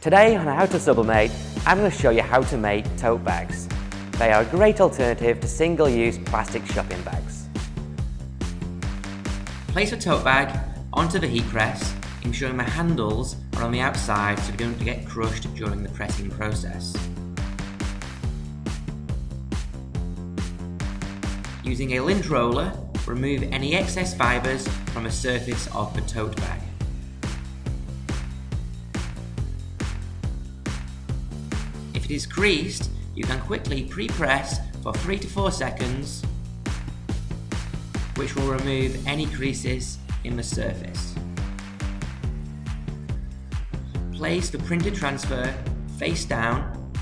Today on How to Sublimate, I'm going to show you how to make tote bags. They are a great alternative to single-use plastic shopping bags. Place a tote bag onto the heat press, ensuring the handles are on the outside so they don't get crushed during the pressing process. Using a lint roller, remove any excess fibres from the surface of the tote bag. If it is creased, you can quickly pre-press for 3 to 4 seconds, which will remove any creases in the surface. Place the printed transfer face down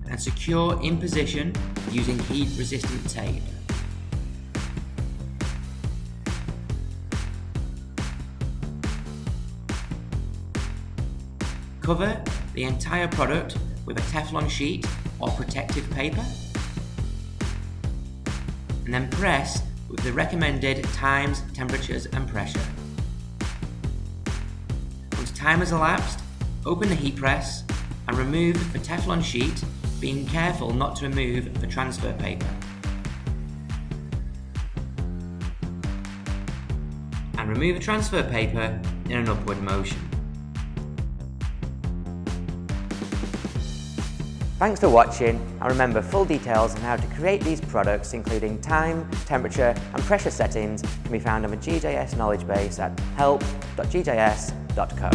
and secure in position using heat-resistant tape. Cover the entire product with a Teflon sheet or protective paper, and then press with the recommended times, temperatures and pressure. Once time has elapsed, open the heat press and remove the Teflon sheet, being careful not to remove the transfer paper. And remove the transfer paper in an upward motion. Thanks for watching, and remember, full details on how to create these products, including time, temperature and pressure settings, can be found on the GJS knowledge base at help.gjs.co.